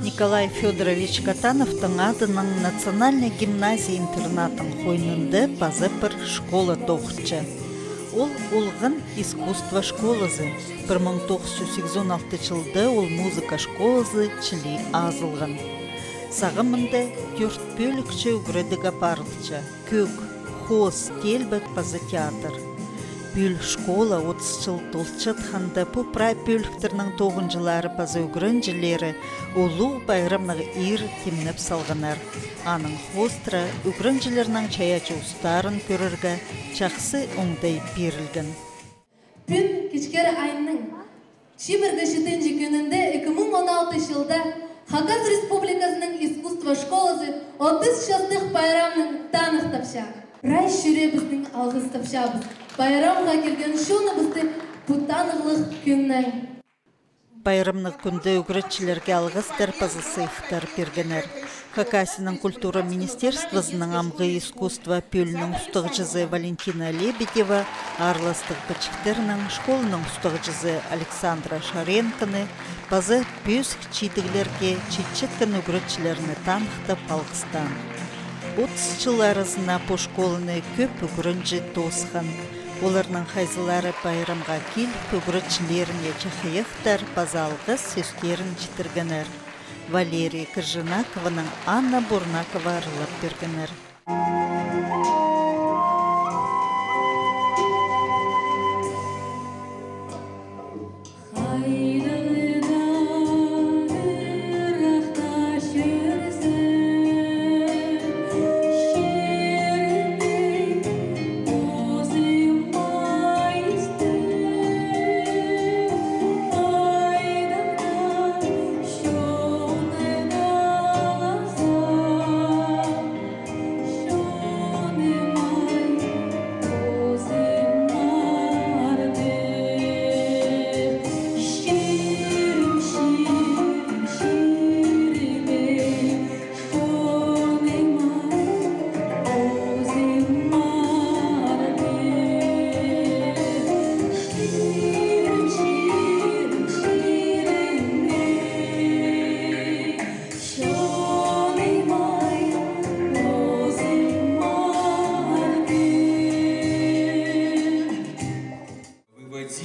Николай Федорович Катановтың адының национальный гимназия-интернатын қойнынды пазыпыр школа тоқытчы. Ол улғын искусство школазы. 1986 жылды ол музыка школазы чили азылғын. Сағымынды төрт бөлікші үгірідігі парылчы. Көк, хоз, телбәт пазы театр. Бөл школа 30 жыл толчатханды пупрай бөліктерінің 9 жылары пазы үгірінжілері олу байрамнығы ир темніп салғанар. Аның хостра үгірінжілерінің чаячы ұстарын көріргі чақсы оңдай берілген. Бүн кешкері айының Шибіргі 7 күнінде 2016 жылда Хакас Республикасының искусство школасы 30 жылдық байрамның танық тапшақ. Рай шүре біздің алғыз тапшабыз. Байрамға келген шуны бізді бұттанығылық күннің. Байрамнық күнді үгіретшілерге алғыздар пазысы иқтар бергенер. Хакасының культура министерствосының амғы искусство пөлінің ұстық жызы Валентина Лебедева, арластық бічіктерінің школының ұстық жызы Александра Шаренкіні, пазы пөсік чейдігілерге четчеткен үгіретшілеріні танықтап алғыстан. 30 жыл арасына по школыны көп үгірінжі тосқан. Оларның хайзылары байрамға кел үгіретшілеріне чахияқтар базалғы сөстерін жітіргенер. Валерия Кыржынакованың Анна Бурнакова арылап бергенер.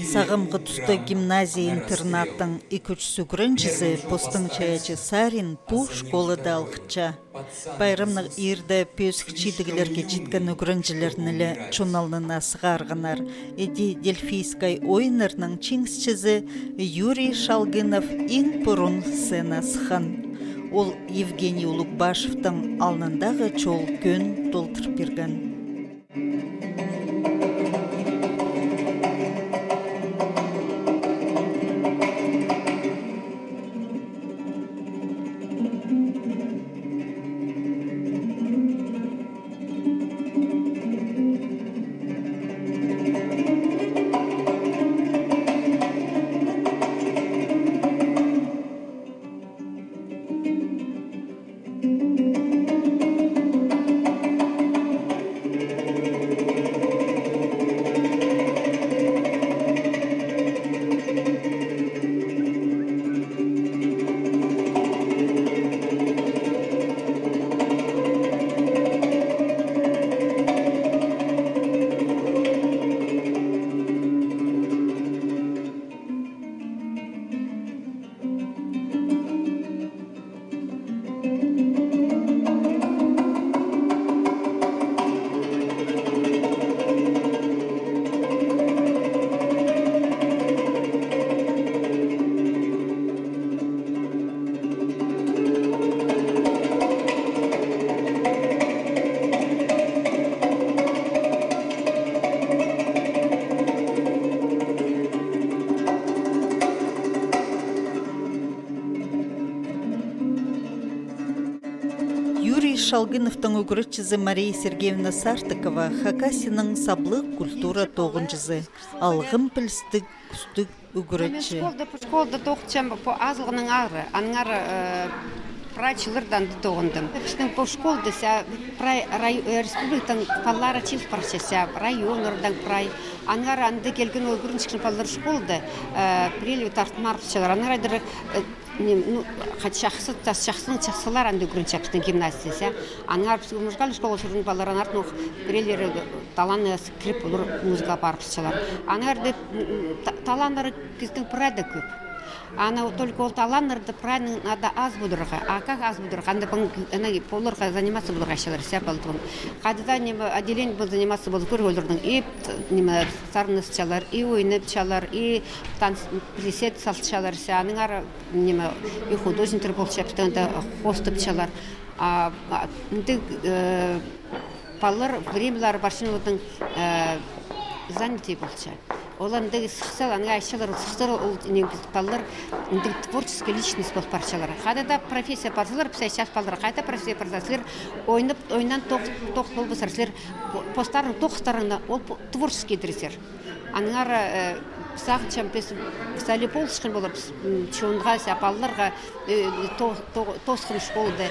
Сағымғы тұсты гимназия-интернаттың 2-сі үгірінжізі постың чаячы Сарин пу школыда алқытча. Байрамның ирді пөсік чейдігілерге жеткен үгірінжілерінілі чуналнына сығарғанар. Эди Дельфийскай ойынырның чиңсчізі Юрий Шалгынов ең бұрын сцена сыған. Ол Евгений Улукбашевтың алнындағы чол көн толтыр берген. Шалгыновтың үгіретчізі Мария Сергеевна Сартыкова Хакасының саблы культура тоғынжызы. Алғым пілістік күстік үгіретчі. Школда тоқчам по азылғының ары, аның ары прачылырдан тоғындым. Біздің по школда республикадан паллара чил парчася, районырдан прай. Аңар анды келген өгіріншкін паллар школда прелью тартмарпчылар. Аңар айдыры шахсын чахсылар анды грунчапстын гимназиясы. Аңар музыкаль школа жүрген балалар артық бірелері таланы кіріп olur музыка барпысчылар. Аңар деп таланары кездің пырады көп. Она только ол таланарды правильно надо аз будырға. А как аз будырға? Анда полырға заниматься будырға шалар ся балдырын. Қадыда отделение был заниматься был көргөлдердің и сарныс чалар, и ойнып чалар, и присед салт чалар ся. Аның ары и художниктер бол шапстанда хостып чалар. Балалар времялар баршынудың занятий болча. Оларды сықсал, аңа айшалар, сықсал ол балалар творческая личность бол парчалар. Қадада профессия парчалар, сейчас балалар қайта профессия парчалар, ойнан тоқ бол бұсарсылар, постарын тоқстарына ол творческий діресер. Аңар сағычам писали полшықын болар, чуынға балаларға тоқсқын школды,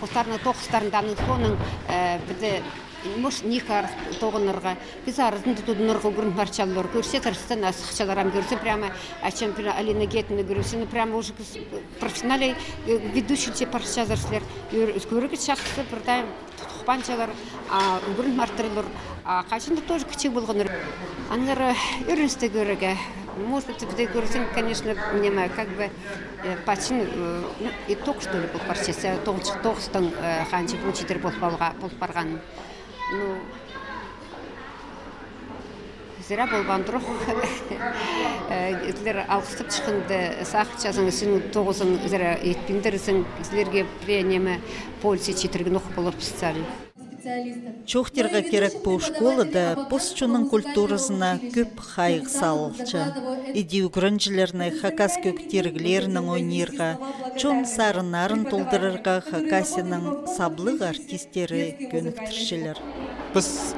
постарына тоқстарында аның соның біді Муж никар тоғынырға, біз арызынды тұдынырға көрін парчалылар көрсе, тұрыстан асықчаларам көрсе, прямо, чем Алина Гетіні көрсе, прямо уже профессионалей ведущий парчаларсылар. Көрігі шақсы бірдай тұқпанчалар, көрін мартырылыр, қашында тоже күчек болғаныр. Аңыр үріністі көрігі. Может быть, ты говоришь, конечно, как бы почин итог, что ли, был парчасы, тоғыстың қанчы учитель болып барған. Ну, зира болған дұрық. Сіздер алқыстып шықынды сақытшасың, сен тоғызың зира етпендірісің, сіздерге премиемі полиция четірген оқып болып специалист. Чохтерға керек бұл школада постчуның культурасына көп хайық салылчы. Иди үгірінжілеріні хакас көктергілерінің ойнерға, чон сарынарын толдырырға хакасының саблық артистері көніктіршілер. Біз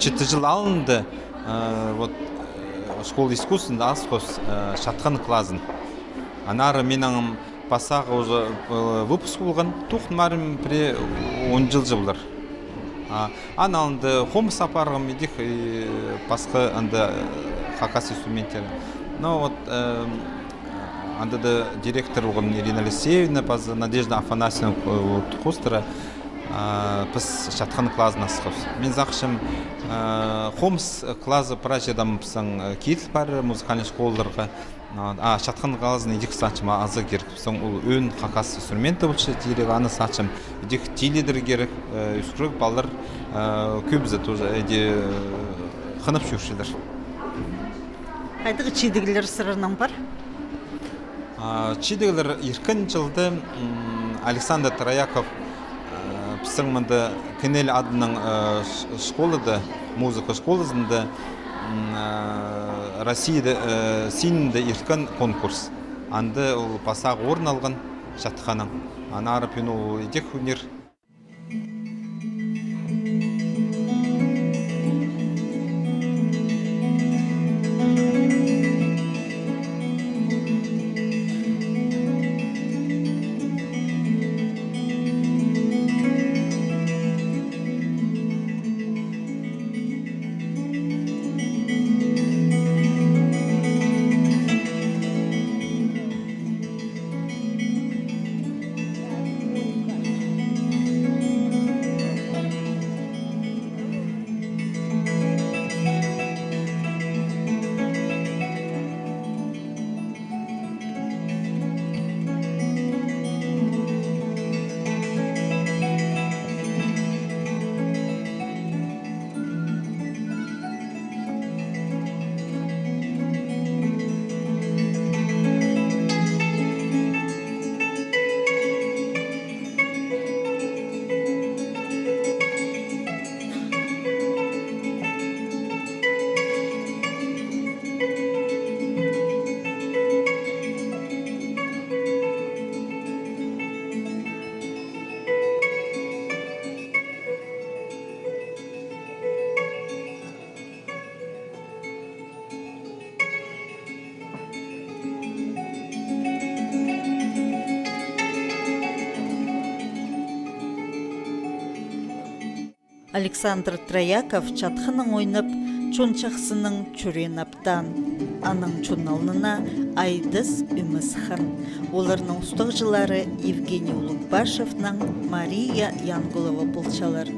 4 жыл алынды школа искусствында асқос шатқан клазын. Анары менің пасағы уже выпуск болған, тұқтымарым пре 10 жыл жылдар. Аналынды хом сапарғым едік пасқы анды хакас инструментері. Но вот андыды директор болған Ирина Алексеевна, Надежда Афанасьевна қостыра біз шатқан клазын асқыз. Мен зақшым хомс клазы пражедам пысың кейтіл бары музыкальный школаларға. Шатқан қалазын едік сачым азы керек. Ол өн хакас инструменті болшы дейрек, аны сачым едік тейледір керек. Үскірік балдар көбізі қынып жүршілер. Қайдығы чидігілер сырынан бар? Чидігілер еркін жылды Александр Трояков пісіңмінді Кенел адының школыды, музыка школысында Россияда синінде еркін конкурс. Анды ол пасақ орын алған шатқаның. Анары пен ол едек өнер. Александр Трояков чатқының ойнап, чончақсының чөрен Аттан. Аның журналына Айдыс Үмісхан. Оларның ұстық жылары Евгений Улукбашевның Мария Янголова болчалар.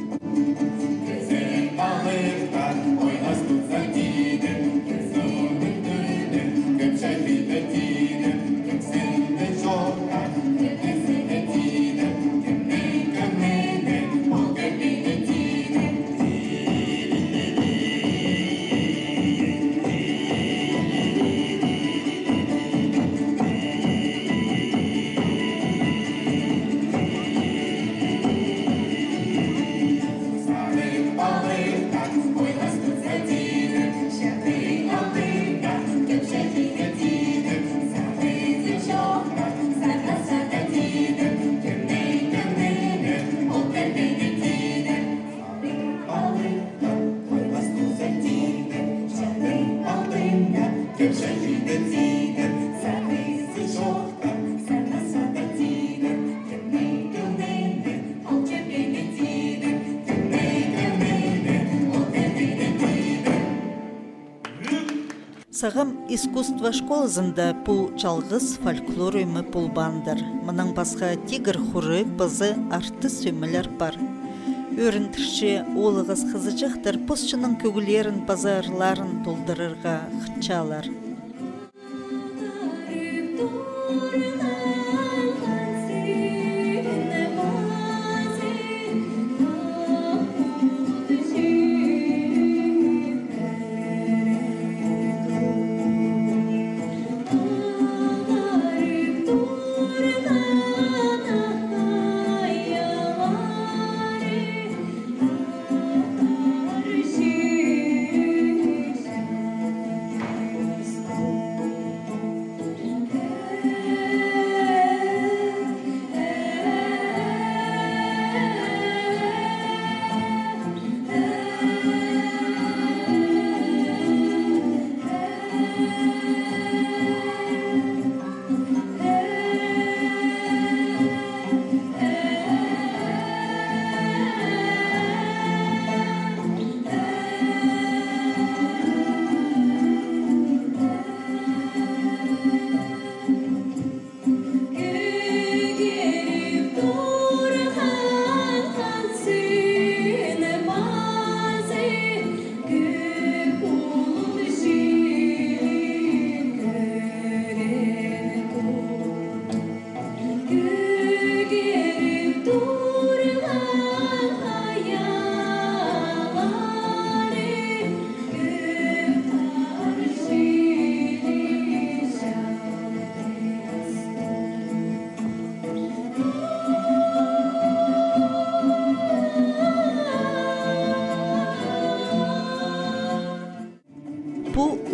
Сағым искусство школасында бұл жалғыз фольклор өймі болбандыр. Мұның басқа тигр хуры, бызы, арты сөмілер бар. Өріндірші олығыз қызычықтыр, пұсшының көгілерін, базарларын толдырырға қытчалар.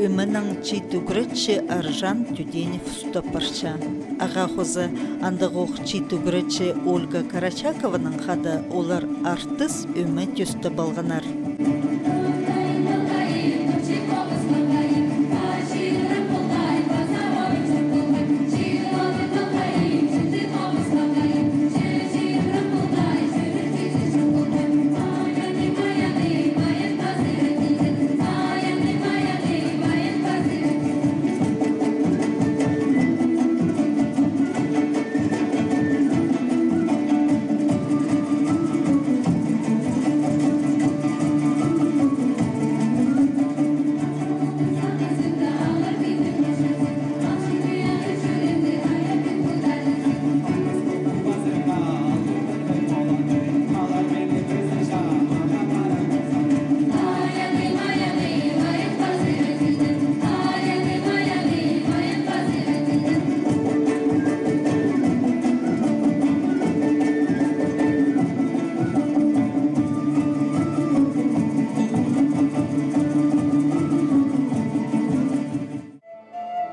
Өмінің читугрычы Аржан Тюденев ұстапарча. Аға қозы андығоқ читугрычы Ольга Карачакованың қады олар артыс өмі төсті балғанар.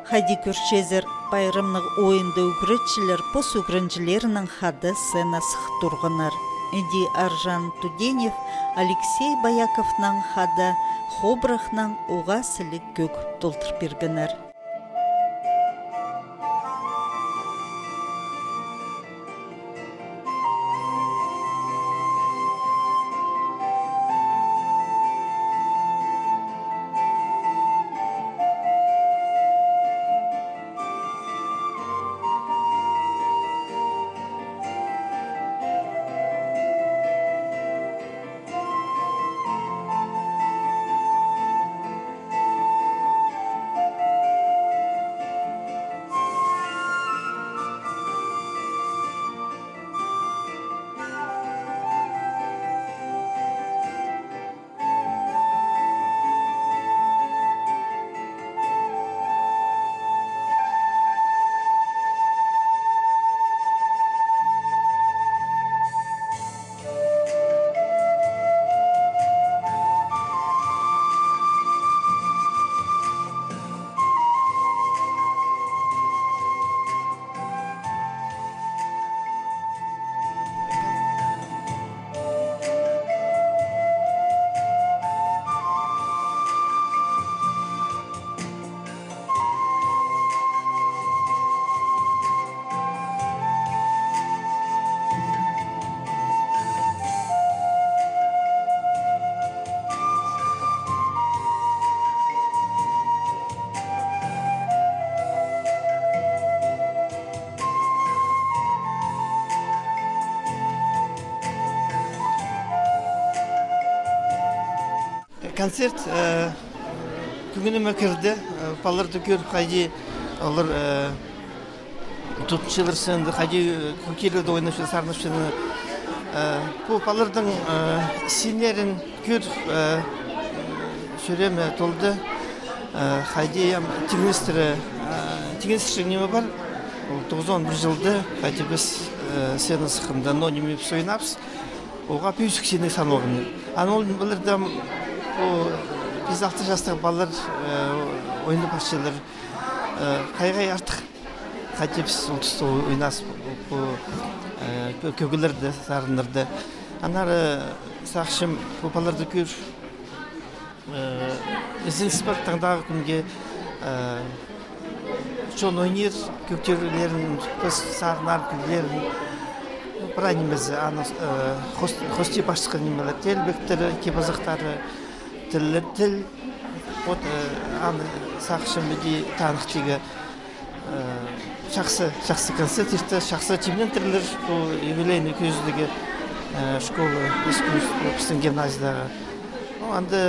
Хади көршезер байрымның ойынды үгіретшілер пос үгірінжілерінің хады сценасы тұрғынар. Эди Аржан Тюденев, Алексей Баяковның хады Хобрахның оға сілік көк толтыр бергінер. концерт күнгініме кірді. Баларды көріп қайде олар тұтыншылар сынды, қайде көкелерді ойнап сарынып шыны. Бұл балардың сенерін көріп сөреме толды. Қайде тегіністірі неме бар. 9-11 жылды қайде біз сені сықында нонимеп сойнапс. Оға пүйсік сені сануғын. Анол бұлырда біз 6 жастағы балар ойны басшылар қайғай артық қайде біз ұлтысты ойнас көгілерді, сарынырды. Анары сақшым баларды көр ізін спорттаңдағы күнге Чон ойнер, көктерлерін, біз сарынар күлерін, бұра немезі, хости башқы немелі, телбектері, кебазықтары, тіл, сақшым беде танықтегі шақсы концерті, шақсы темнен түрлер, юбилейный көздегі школы, біздің гимназиядағы. Анды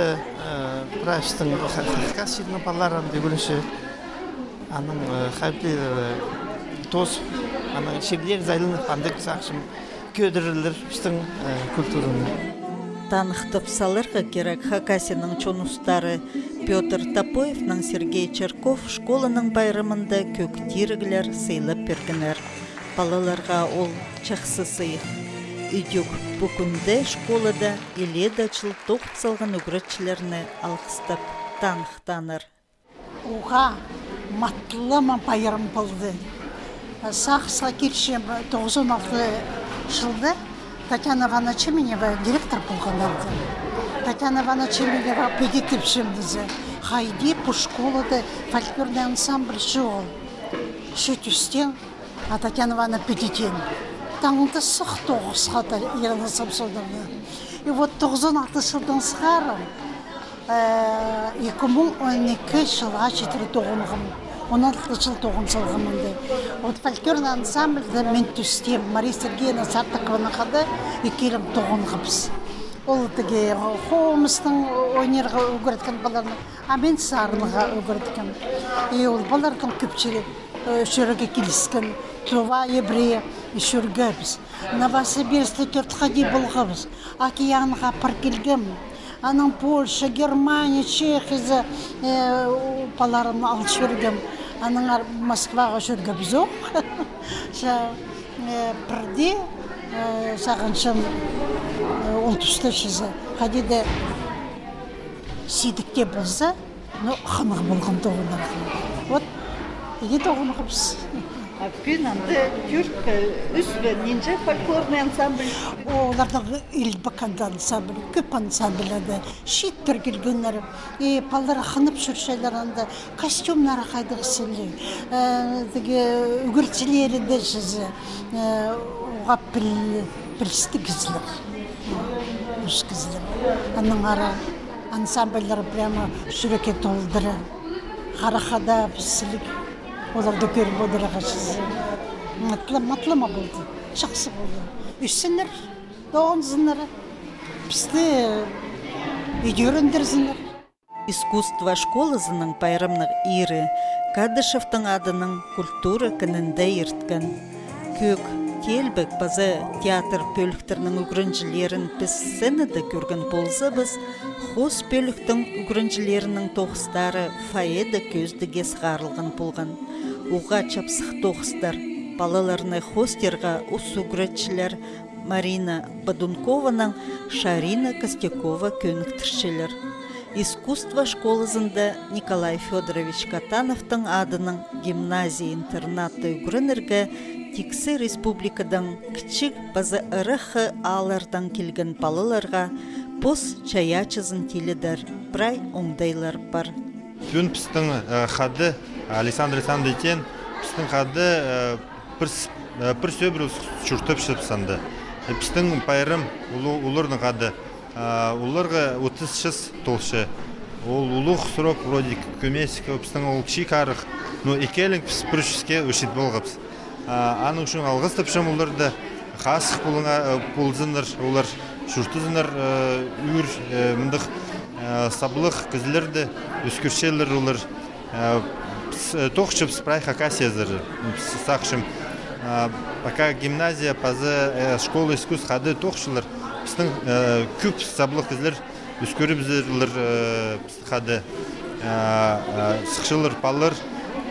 правительствің қасидінің балалар анды көрінші, аның қайпты тоз, аның шерлер зайлынып, андық сақшым көдірілер біздің культураны. Танықтып салырға керек Хакасияның чонустары Петр Топоевның Сергей Черков школаның байрымында көктирігілер сыйлап бергенер. Балаларға ол чақсы сый. Үйдік бүкінде школада еледі жыл тоқыт салған үгіретшілеріне алқыстап танықтаныр. Оға матлыма байырым болды. Сақса келшем 96 жылды Татьяна Ивановна Чеменева директор болғанарды. Татьяна Ивановна Чеменева педетіпшімдізі. Хайди по школада фольклорный ансамбль жол. Шүтістен, а Татьяна Ивановна педетен. Таңында сұқ тоғысқа да ерінісім сондырды. И вот 96 жылдан сығарым. 2012 жылға жетірі тоғынғым. 16 жыл тоғын салғымынды. Вот фольклорный ансамбльді мен түстем. Мария Сергеевна Сартықованы қады екелім тоғынғымыз. Ол деге қоғымыздың ойнерға өгіреткен баларны, а мен сарыныға өгіреткен. И ол балардың көпчері шөріге келіскен. Това еврея шөргебіз. Новосибирсті төртқади болғабыз. Океанға паркелгім. Аның Польша, Германия, Чехия баларын алып жүргем. Аның Москваға жүргем жоқ. Бірде сағыншым ол түсті шызы. Қадеде сейдікте болса, қанығы болған тоғынарға. Вот, еде тоғынғымыз. Пинанды түрк үсбі нинже фольклорный ансамбль. Олардың илбақанды ансамбль, көп ансамбльді, шиттір келгендері, палдары қанып жүршелерінде, костюмнары қайдығы сілі, үгіртілері де жызы, оға білісті кізілер, үш кізілер. Анның ара ансамбльдері прямо жүрекке толдыры, қарақада білісілік. Оларды көріп одыраға шызы. Матлыма болды, жақсы болды. Үсінір, доғынзыныр, бізді үйдеріндірзінір. Искусство школызының пайрамның ирі Кадышевтың адының культура кінінде ерткен. Көк, телбік базы театр пөліктерінің үгірінжілерін біз сценада көрген болса біз, қос пөліктің үгірінжілерінің тоғыстары фаеда көздіге сғарылған болған. Уға чапсық тоғыстар, балаларны хостерға үгіретшілер Марина Бадункованың Шарина Костякова көніктіршілер. Искусство школызында Николай Федорович Катановтың адының гимназия-интернаты үгірініргі Тиксі республикадан кічік базы ұрықы алардан келген балаларға пос чаячызын теледер, брай оңдайлар бар. Бүгін пістің қады Александр Александровичтен пістің қады бір сөбір шүртіп шып санды. Пістің пайрым олардың қады. Оларға 36 толшы. Ол ұлық сұрок вроде көмесік, пістің ол кіші қарық. Но екелің піс бір үшіске өшет болғапс. Аның үшін алғыстып шым оларды қасық болыңа болзыныр, олар шүртізінір үйір мұндық саблық кізлерді үскіршелер олар тоқшып спрай хакасиязыр. Сақшым, пока гимназия, пазы школа искусств хады тоқшылар, біздің күп саблық кізлер үскіріп зірлер хады сықшылар палыр,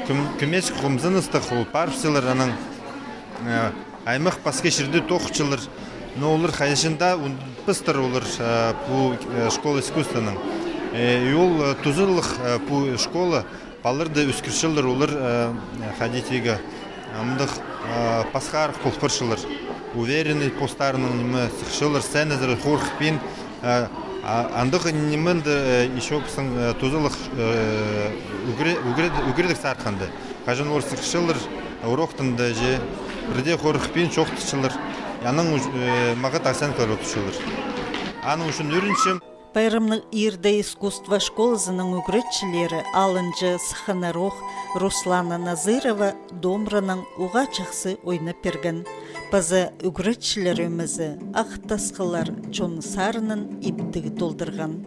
күмес құмзыныстық парпсылар аның аймақ паске шерді тоқшылар. Но олар хайшында пыстыр олар по школе искусственның. И ол тузырлық по школа палырды үскіршілдер олар ходитеге. Амдық пасхар құлпыршылар. Уверенный постарының немі сықшылар сәнізір қорқпен. Андық немінді еще пысың тузырлық үгірдік сарқанды. Қажын олар сықшылар ұроқтынды же бірде қорқпен шоқтышылар. Яның мағыт оценкалар өтішілер. Аның үшін өріншім. Байрамның ирді искусства школызының үгіретшілері алынжы Саханарох Руслана Назырова домраның уға чақсы ойнап берген. Базы үгіретшілер өмізі ақтасқылар Чон Сарының иптігі толдырған.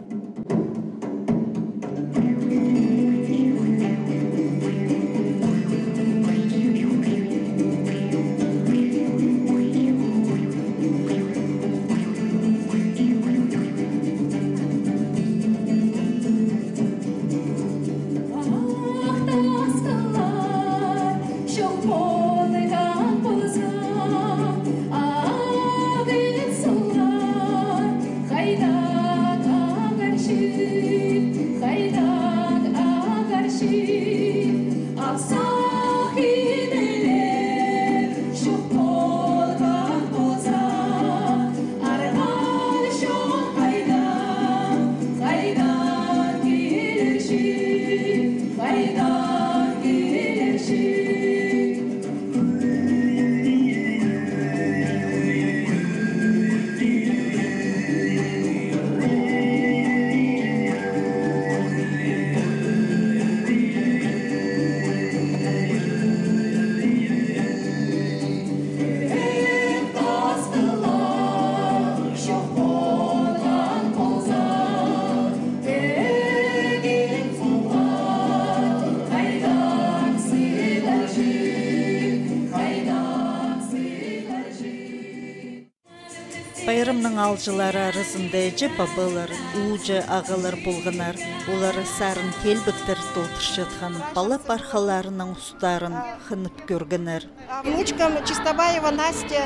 Байрамның алжылары арызында жепа балар, ұжы ағалар болғанар, олары сарын келбіктер толтырш жатқан бала пархаларының ұстарын қынып көргенер. Внучкам Чистобаева Настя,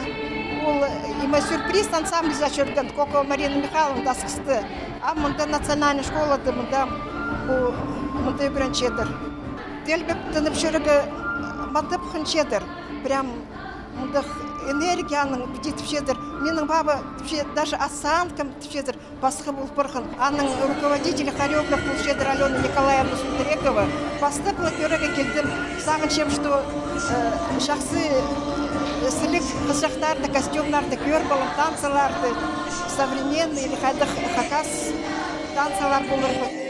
ол има сюрприз ансамбль зачерген, коко Марина Михайловна дасқысты. А мұнда национальный школады, мұнда үйренчедір. Телбеп тынып жүрігі мандып хынчедір. Прям мұнда энергияның бітетіп шедір. Менің баба даже осанкам шедір басқы бұл бұрғын. Аның руководителі хореограф бұл шедір Алена Николаевна Сундрекова. Бастықлы көріге келдім. Сағыншем, что жақсы сілік қызжақтарды, костюмларды, көр болым, танцыларды, современный или хакас танцылар болыр бұл.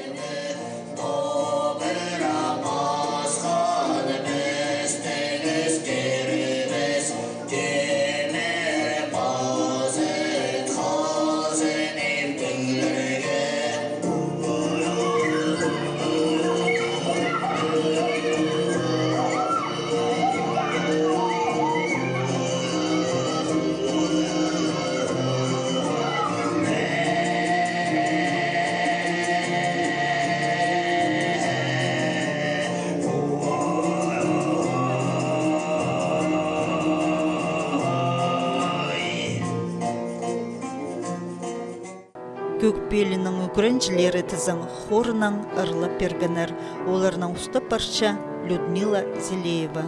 Көкбелінің үкіреншілері тізің хорының ұрлап бергенер. Оларының ұсты парша Людмила Зелеева.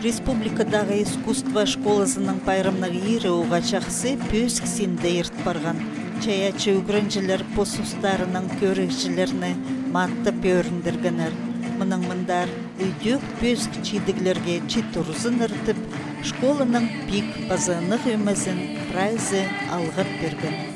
Республикадағы искусство школасының пайрамнағы ері оғачақсы пөскісінде ерт барған. Чаячы үгірінжілер посустарының көрікшілеріні матты пөріндіргінер. Мұның мұндар үйдек пөск чидіглерге читурзын ұртып, школаның пик базанық өмізін прайзы алғып берген.